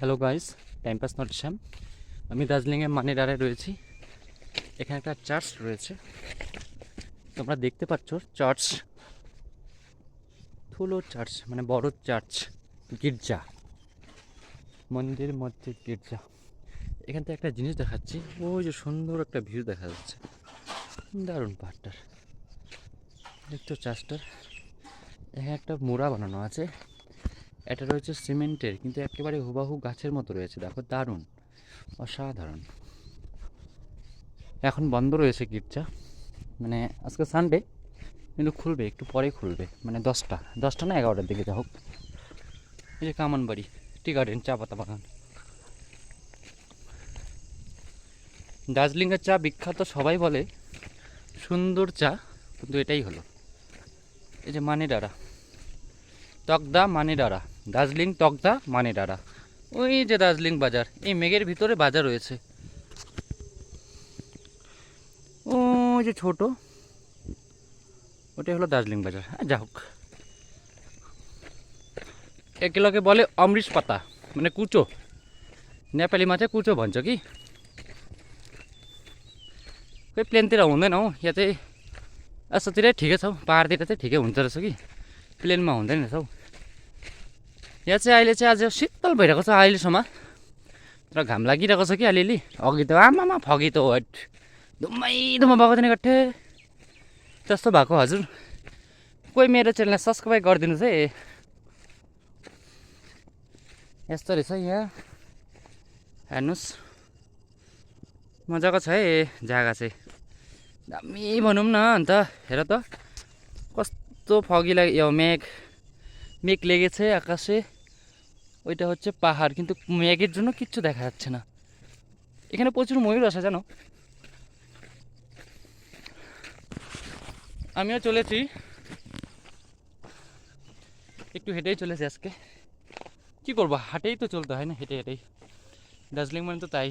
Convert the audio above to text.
Hello guys, time pass নট শ্যাম। আমি দার্জিলিংয়ে মানেডারে রয়েছি। এখানে একটা চার্চ রয়েছে, তোমরা দেখতে পাচ্ছ। চার্চ, ঠুলো চার্চ, মানে বড় চার্চ, গির্জা, মন্দির মসজিদ গির্জা। এখান থেকে একটা জিনিস দেখাচ্ছি, ওই যে সুন্দর একটা ভিউ দেখা যাচ্ছে, দারুণ পাহাড়টার। দেখছো চার্চটার, এখানে একটা মোড়া বানানো আছে। এটা রয়েছে সিমেন্টের, কিন্তু একেবারে হুবাহু গাছের মতো রয়েছে। দেখো, দারুণ, অসাধারণ। এখন বন্ধ রয়েছে গির্জা, মানে আজকে সানডে, কিন্তু খুলবে একটু পরে, খুলবে মানে 10টা না 11টার দিকে। যা হোক, এই যে কামানবাড়ি টি গার্ডেন, চা পাতা বাগান। দার্জিলিংয়ের চা বিখ্যাত, সবাই বলে সুন্দর চা, কিন্তু এটাই হলো। এই যে মানেডারা, তকদা মানেডারা, দার্জিলিং তকদা মানেডারা। ওই যে দার্জিলিং বাজার, এই মেঘের ভিতরে বাজার রয়েছে। ও যে ছোট, ওটাই হলো দার্জিলিং বাজার। হ্যাঁ, যা হোক, এগুলোকে বলে অমৃষ পাতা, মানে কুচो। नेपालीमा चाहिँ कुचो भन्छ कि। खोइ प्लेनतिर हुँदैन हौ, यहाँ चाहिँ यस्तोतिरै ठिकै छ हौ, पाहाडतिर चाहिँ ठिकै हुन्छ रहेछ कि, प्लेनमा हुँदैन रहेछ हौ। यहाँ चाहिँ अहिले चाहिँ आज शीतल भइरहेको छ अहिलेसम्म, तर घाम लागिरहेको छ कि अलिअलि। अघि त आमामा फगी त हट, धुम्मै धुम्म भएको थिएन गट्ठे, त्यस्तो भएको। हजुर, कोही मेरो च्यानललाई सब्सक्राइब गरिदिनुहोस् है। यस्तो रहेछ यहाँ, हेर्नुहोस्, मजाको छ है जग्गा चाहिँ, दामी भनौँ न। अन्त हेर त কত ফগি লাগে, মেঘ মেঘ লেগেছে আকাশে। ওইটা হচ্ছে পাহাড়, কিন্তু মেঘের জন্য কিচ্ছু দেখা যাচ্ছে না। এখানে প্রচুর ময়ূর আসে জানো। আমিও চলেছি, একটু হেঁটেই চলেছি আজকে। কি করবো, হাঁটেই তো চলতে হয় না, হেঁটে হেঁটেই। দার্জিলিং মানে তো তাই।